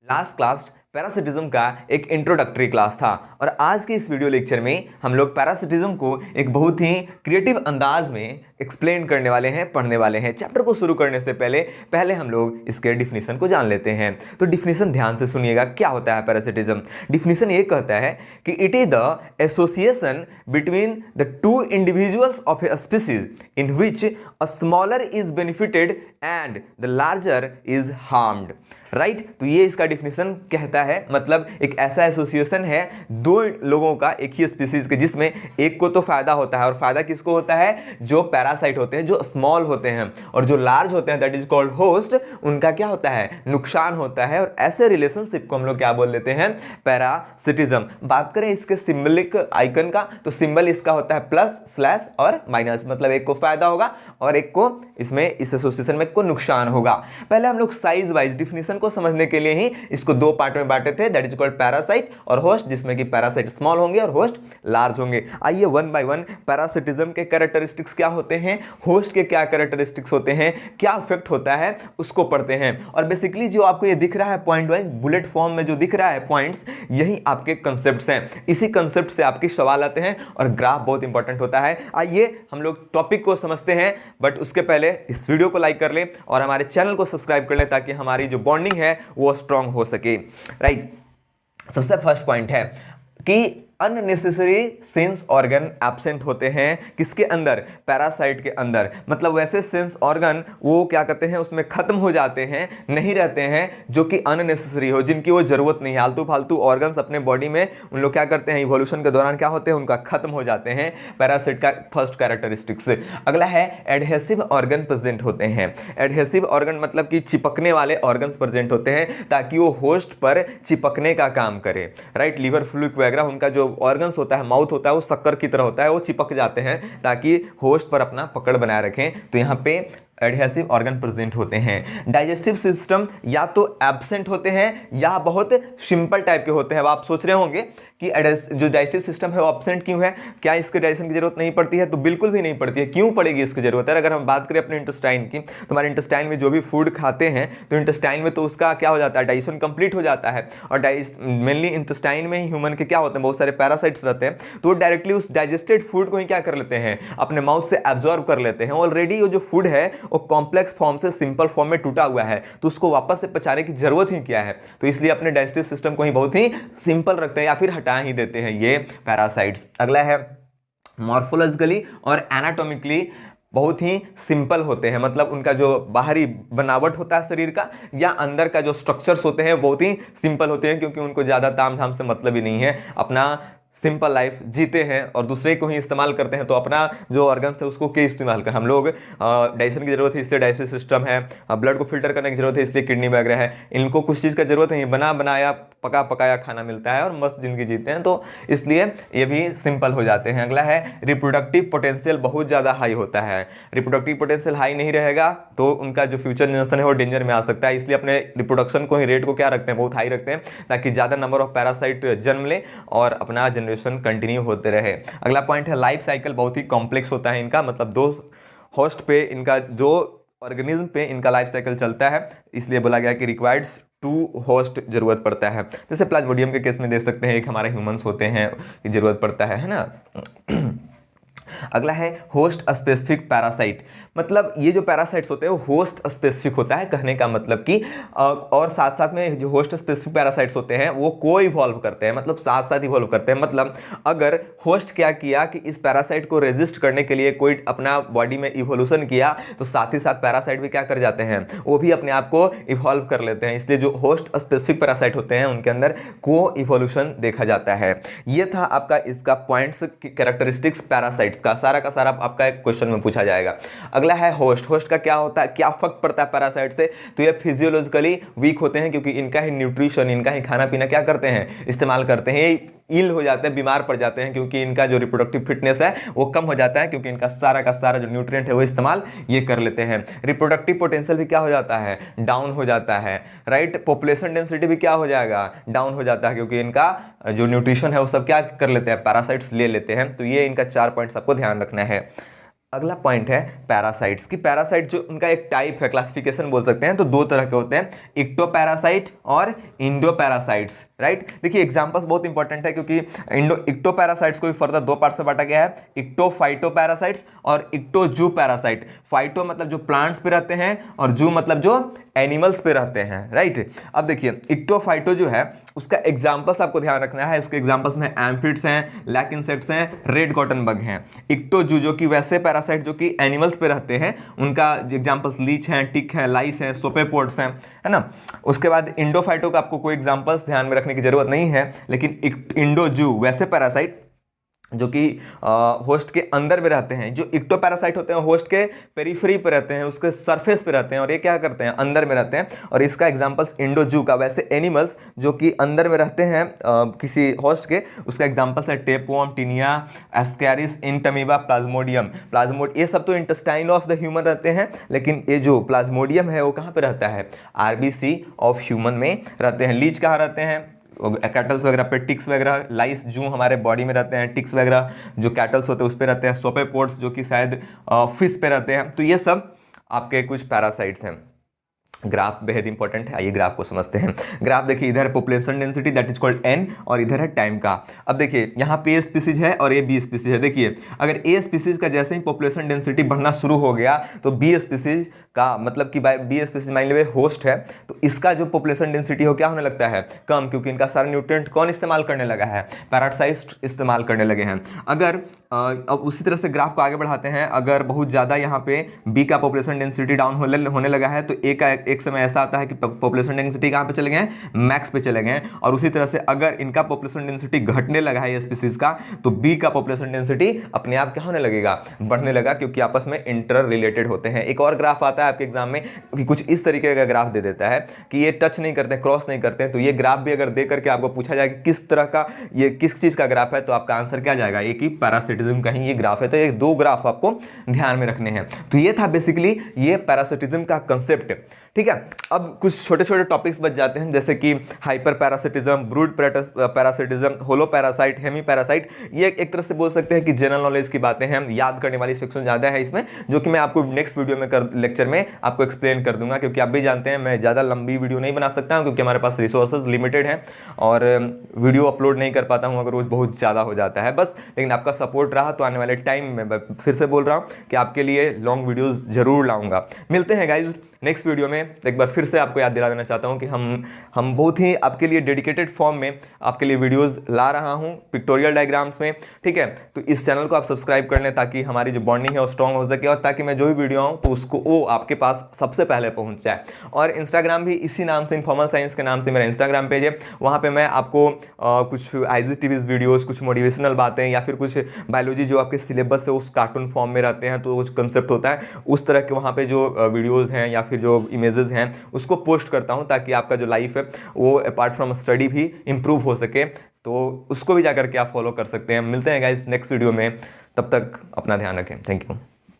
Last class parasitism का एक introductory class था और आज के इस वीडियो लेक्चर में हम लोग पैरासिटिज्म को एक बहुत ही क्रिएटिव अंदाज में एक्सप्लेन करने वाले हैं, पढ़ने वाले हैं। चैप्टर को शुरू करने से पहले हम लोग इसके डिफिनीशन को जान लेते हैं। तो डिफिनीशन ध्यान से सुनिएगा, क्या होता है पैरासिटिज्म। डिफिनीशन ये कहता है कि it is the association between the two individuals of a species in which a smaller is benefited and the larger is harmed. Right, तो ये इसका डिफिनीशन कहता है, मतलब एक ऐसा एसोसिएशन है दो लोगों का एक ही स्पीसीज के, जिसमें एक को तो फायदा होता है, और फायदा किसको होता है? जो पैरासाइट होते हैं, जो स्मॉल होते हैं, और जो लार्ज होते हैं दैट इज कॉल्ड होस्ट, उनका क्या होता है? नुकसान होता है। और ऐसे रिलेशनशिप को हम लोग क्या बोल देते हैं? पैरासिटिज्म। बात करें इसके सिंबलिक आइकन का, तो सिंबल इसका होता है प्लस, स्लैश और माइनस, मतलब एक को फायदा होगा और एक को इसमें इस एसोसिएशन में को नुकसान होगा। पहले हम लोग साइज वाइज डिफिनीशन को समझने के लिए ही इसको दो पार्ट में बांटे थे, दैट इज कॉल्ड पैरासाइट और होस्ट, जिसमें कि पैरासाइट स्मॉल होंगे और होस्ट लार्ज होंगे। आइए वन बाय वन पैरासिटिज्म के कैरेक्टरिस्टिक्स क्या होते हैं, होस्ट के क्या कैरेक्टरिस्टिक्स होते हैं, क्या इफेक्ट होता है, उसको पढ़ते हैं। और बेसिकली जो आपको ये दिख रहा है पॉइंट वाइज बुलेट फॉर्म में जो दिख रहा है पॉइंट्स, यही आपके कंसेप्ट्स हैं। इसी कंसेप्ट से आपके सवाल आते हैं और ग्राफ बहुत इंपॉर्टेंट होता है। आइए हम लोग टॉपिक को समझते हैं, बट उसके पहले इस वीडियो को लाइक कर लें और हमारे चैनल को सब्सक्राइब कर लें ताकि हमारी जो बॉन्डिंग है वो स्ट्रांग हो सके। राइट, सबसे फर्स्ट पॉइंट है कि अननेसेसरी सेंस ऑर्गन एब्सेंट होते हैं किसके अंदर? पैरासाइट के अंदर। मतलब वैसे सेंस ऑर्गन वो क्या कहते हैं, उसमें खत्म हो जाते हैं, नहीं रहते हैं, जो कि अननेसेसरी हो, जिनकी वो जरूरत नहीं है। आलतू फालतू ऑर्गन्स अपने बॉडी में उन लोग क्या करते हैं, इवोल्यूशन के दौरान क्या होते हैं, उनका खत्म हो जाते हैं। पैरासाइट का फर्स्ट कैरेक्टरिस्टिक्स। अगला है एडहेसिव ऑर्गन प्रेजेंट होते हैं। एडहेसिव ऑर्गन मतलब कि चिपकने वाले ऑर्गन्स प्रेजेंट होते हैं ताकि वो होस्ट पर चिपकने का काम करे। राइट, लीवर, फ्लूइड वगैरह उनका जो ऑर्गन्स होता है, माउथ होता है, वो शक्कर की तरह होता है, वो चिपक जाते हैं ताकि होस्ट पर अपना पकड़ बनाए रखें। तो यहाँ पे एडहेसिव ऑर्गन प्रेजेंट होते हैं। डाइजेस्टिव सिस्टम या तो एब्सेंट होते हैं या बहुत सिंपल टाइप के होते हैं। अब आप सोच रहे होंगे कि जो डाइजेस्टिव सिस्टम है वो एब्सेंट क्यों है, क्या इसके डाइजेशन की जरूरत नहीं पड़ती है? तो बिल्कुल भी नहीं पड़ती है। क्यों पड़ेगी इसकी जरूरत है? अगर हम बात करें अपने इंटेस्टाइन की, तो हमारे इंटेस्टाइन में जो भी फूड खाते हैं तो इंटेस्टाइन में तो उसका क्या हो जाता है, डाइजेशन कंप्लीट हो जाता है। और मेनली इंटेस्टाइन में ही ह्यूमन के क्या होते हैं, बहुत सारे पैरासाइट्स रहते हैं, तो डायरेक्टली उस डाइजेस्टेड फूड को ही क्या कर लेते हैं, अपने माउथ से एब्जॉर्ब कर लेते हैं। ऑलरेडी वो जो फूड है वो कॉम्प्लेक्स फॉर्म से सिंपल फॉर्म में टूटा हुआ है, तो उसको वापस से पचाने की जरूरत ही क्या है? तो इसलिए अपने डाइजेस्टिव सिस्टम को ही बहुत ही सिंपल रखते हैं या फिर हटा ही देते हैं ये पैरासाइट्स। अगला है मॉर्फोलॉजिकली और एनाटॉमिकली बहुत ही सिंपल होते हैं, मतलब उनका जो बाहरी बनावट होता है शरीर का या अंदर का जो स्ट्रक्चर्स होते हैं बहुत ही सिंपल होते हैं, क्योंकि उनको ज़्यादा ताम झाम से मतलब ही नहीं है, अपना सिंपल लाइफ जीते हैं और दूसरे को ही इस्तेमाल करते हैं। तो अपना जो ऑर्गन्स है उसको क्या इस्तेमाल कर, हम लोग डाइजेशन की जरूरत है इसलिए डाइजेस्टिव सिस्टम है, ब्लड को फिल्टर करने की जरूरत है इसलिए किडनी वगैरह है। इनको कुछ चीज़ का जरूरत नहीं, बना बनाया पका पकाया खाना मिलता है और मस्त जिंदगी जीते हैं, तो इसलिए ये भी सिंपल हो जाते हैं। अगला है रिप्रोडक्टिव पोटेंशियल बहुत ज़्यादा हाई होता है। रिप्रोडक्टिव पोटेंशियल हाई नहीं रहेगा तो उनका जो फ्यूचर जनरेशन है वो डेंजर में आ सकता है, इसलिए अपने रिप्रोडक्शन को ही रेट को क्या रखते हैं, बहुत हाई रखते हैं, ताकि ज़्यादा नंबर ऑफ पैरासाइट जन्म ले और अपना जनरेशन कंटिन्यू होते रहे। अगला पॉइंट है लाइफ साइकिल बहुत ही कॉम्प्लेक्स होता है इनका, मतलब दो होस्ट पे इनका जो ऑर्गेनिज्म पे इनका लाइफ साइकिल चलता है, इसलिए बोला गया कि रिक्वायर्ड्स टू होस्ट जरूरत पड़ता है। जैसे प्लाज्मोडियम के केस में देख सकते हैं, एक हमारे ह्यूमंस होते हैं कि जरूरत पड़ता है ना। अगला है होस्ट स्पेसिफिक पैरासाइट, मतलब ये जो पैरासाइट्स होते हैं वो होस्ट स्पेसिफिक होता है, कहने का मतलब कि और साथ साथ में जो होस्ट स्पेसिफिक पैरासाइट्स होते हैं वो को इवॉल्व करते हैं, मतलब साथ साथ इवॉल्व करते हैं। मतलब अगर होस्ट क्या किया कि इस पैरासाइट को रेजिस्ट करने के लिए कोई अपना बॉडी में इवोल्यूशन किया, तो साथ ही साथ पैरासाइट भी क्या कर जाते हैं, वो भी अपने आप को इवॉल्व कर लेते हैं। इसलिए जो होस्ट स्पेसिफिक पैरासाइट होते हैं उनके अंदर को इवोल्यूशन देखा जाता है। ये था आपका इसका पॉइंट्स कैरेक्टरिस्टिक्स पैरासाइट्स का सारा आपका एक क्वेश्चन में पूछा जाएगा। अगला है होस्ट। होस्ट का क्या होता है, क्या फर्क पड़ता है पैरासाइट से? तो ये फिजियोलॉजिकली वीक होते हैं, क्योंकि इनका ही न्यूट्रिशन, इनका ही खाना पीना क्या करते हैं, इस्तेमाल करते हैं। ये इल हो जाते हैं, बीमार पड़ जाते हैं, क्योंकि इनका जो रिप्रोडक्टिव फिटनेस है वो कम हो जाता है, क्योंकि इनका सारा का सारा जो न्यूट्रिएंट है वो इस्तेमाल ये कर लेते हैं। रिप्रोडक्टिव पोटेंशियल भी क्या हो जाता है, डाउन हो जाता है। राइट, पॉपुलेशन डेंसिटी भी क्या हो जाएगा, डाउन हो जाता है, क्योंकि इनका जो न्यूट्रिशन है वो सब क्या कर लेते हैं, पैरासाइट्स ले लेते हैं। तो ये इनका 4 पॉइंट्स आपको ध्यान रखना है। अगला पॉइंट है पैरासाइट्स की। पैरासाइट जो उनका एक टाइप है, क्लासिफिकेशन बोल सकते हैं, तो दो तरह के होते हैं, इक्टोपैरासाइट और इंडोपैरासाइट्स, राइट। देखिए एग्जांपल्स बहुत इंपॉर्टेंट है क्योंकि इक्टोपैरासाइट्स को भी फर्दर दो पार्ट से बांटा गया है, इक्टोफाइटोपैरासाइट्स और इक्टोजू पैरासाइट। फाइटो मतलब जो प्लांट्स पे रहते हैं और जू मतलब जो एनिमल्स पे रहते हैं, राइट। अब देखिए इक्टोफाइटो जो है उसका एग्जांपल्स आपको ध्यान रखना है। उसके एग्जांपल्स में एम्फिड्स हैं, लैक इंसेक्ट्स हैं, रेड कॉटन बग हैं। इक्टोजू जो कि वैसे पैरासाइट जो कि एनिमल्स पे रहते हैं, उनका एग्जांपल्स लीच हैं, टिक हैं, लाइस हैं, सोपेपोड्स हैं, है ना। उसके बाद इंडोफाइटो का आपको कोई एग्जांपल्स ध्यान में रखने की जरूरत नहीं है, लेकिन इंडोजू वैसे पैरासाइट जो कि होस्ट के अंदर में रहते हैं। जो इक्टोपैरासाइट होते हैं होस्ट के पेरिफेरी पे रहते हैं, उसके सरफेस पे रहते हैं, और ये क्या करते हैं, अंदर में रहते हैं। और इसका एग्जांपल्स इंडोजू का वैसे एनिमल्स जो कि अंदर में रहते हैं किसी होस्ट के, उसका एग्जांपल्स है टेपवर्म, टिनिया, एस्कैरिस, इंटमीबा, प्लाज्मोडियम। ये सब तो इंटेस्टाइन ऑफ द ह्यूमन रहते हैं, लेकिन ये जो प्लाज्मोडियम है वो कहाँ पे रहता है, आरबीसी ऑफ ह्यूमन में रहते हैं। लीच कहाँ रहते हैं, कैटल्स वगैरह पे, टिक्स वगैरह, लाइस जू हमारे बॉडी में रहते हैं, टिक्स वगैरह जो कैटल्स होते हैं उस पे रहते हैं, सोपेपोड्स जो कि शायद फिश पे रहते हैं। तो ये सब आपके कुछ पैरासाइट्स हैं। ग्राफ बेहद इंपॉर्टेंट है, आइए ग्राफ को समझते हैं। ग्राफ देखिए, इधर population density that is called an, और इधर है टाइम का। अब देखिए यहाँ पे ए स्पीसीज है और ये बी स्पीसीज है। देखिए अगर ए स्पीसीज का जैसे ही पॉपुलेशन डेंसिटी बढ़ना शुरू हो गया तो बी स्पीसीज का मतलब कि बी स्पीसीज मान लीजिए होस्ट है, तो इसका जो पॉपुलेशन डेंसिटी हो क्या होने लगता है, कम, क्योंकि इनका सारा न्यूट्रिएंट कौन इस्तेमाल करने लगा है, पैरासाइट्स इस्तेमाल करने लगे हैं। अगर अब उसी तरह से ग्राफ को आगे बढ़ाते हैं, अगर बहुत ज़्यादा यहाँ पे बी का पॉपुलेशन डेंसिटी डाउन होने लगा है तो ए का एक समय ऐसा आता है कि पॉपुलेशन डेंसिटी कहाँ पे चले गए हैं, मैक्स पे चले गए हैं। और उसी तरह से अगर इनका पॉपुलेशन डेंसिटी घटने लगा है ये स्पीसीज का, तो बी का पॉपुलेशन डेंसिटी अपने आप क्या होने लगेगा, बढ़ने लगा, क्योंकि आपस में इंटर रिलेटेड होते हैं। एक और ग्राफ आता है आपके एग्जाम में कि कुछ इस तरीके का ग्राफ दे देता है कि ये टच नहीं करते, क्रॉस नहीं करते, तो ये ग्राफ भी अगर दे करके आपको पूछा जाए कि किस तरह का, ये किस चीज का ग्राफ है, तो आपका आंसर क्या जाएगा, ये कि पैरासिटिज्म का ही ये ग्राफ है। तो ये दो ग्राफ आपको ध्यान में रखने हैं। तो ये था बेसिकली ये पैरासिटिज्म का कंसेप्ट, ठीक है। अब कुछ छोटे छोटे टॉपिक्स बच जाते हैं, जैसे कि हाइपर पैरासिटिज्म, ब्रूड पैरासिटिज्म, होलो पैरासाइट, हेमी पैरासाइट। ये एक तरह से बोल सकते हैं कि जनरल नॉलेज की बातें हैं, याद करने वाली सेक्शन ज़्यादा है इसमें, जो कि मैं आपको नेक्स्ट वीडियो में लेक्चर में आपको एक्सप्लेन कर दूंगा, क्योंकि आप भी जानते हैं मैं ज़्यादा लंबी वीडियो नहीं बना सकता हूँ, क्योंकि हमारे पास रिसोर्सेज लिमिटेड हैं और वीडियो अपलोड नहीं कर पाता हूँ अगर वो बहुत ज़्यादा हो जाता है बस। लेकिन आपका सपोर्ट रहा तो आने वाले टाइम में मैं फिर से बोल रहा हूँ कि आपके लिए लॉन्ग वीडियोज़ जरूर लाऊंगा। मिलते हैं गाइज नेक्स्ट वीडियो में। एक बार फिर से आपको याद दिला देना चाहता हूं कि हम बहुत ही आपके लिए डेडिकेटेड फॉर्म में आपके लिए वीडियोस ला रहा हूं, पिक्टोरियल डायग्राम्स में, ठीक है। तो इस चैनल को आप सब्सक्राइब कर लें ताकि हमारी जो बॉन्डिंग है वो स्ट्रॉन्ग हो सके, और ताकि मैं जो भी वीडियो आऊँ तो उसको वो आपके पास सबसे पहले पहुँच जाए। और इंस्टाग्राम भी इसी नाम से, इनफॉर्मल साइंस के नाम से मेरा इंस्टाग्राम पेज है। वहाँ पर मैं आपको कुछ IGTVs वीडियोज़, कुछ मोटिवेशनल बातें, या फिर कुछ बायोलॉजी जो आपके सिलेबस से उस कार्टून फॉर्म में रहते हैं, तो कुछ कंसेप्ट होता है उस तरह के वहाँ पर जो वीडियोज़ हैं या फिर जो इमेजेस हैं उसको पोस्ट करता हूं, ताकि आपका जो लाइफ है वो अपार्ट फ्रॉम स्टडी भी इंप्रूव हो सके। तो उसको भी जाकर के आप फॉलो कर सकते हैं। मिलते हैं गाइस नेक्स्ट वीडियो में, तब तक अपना ध्यान रखें। Thank you.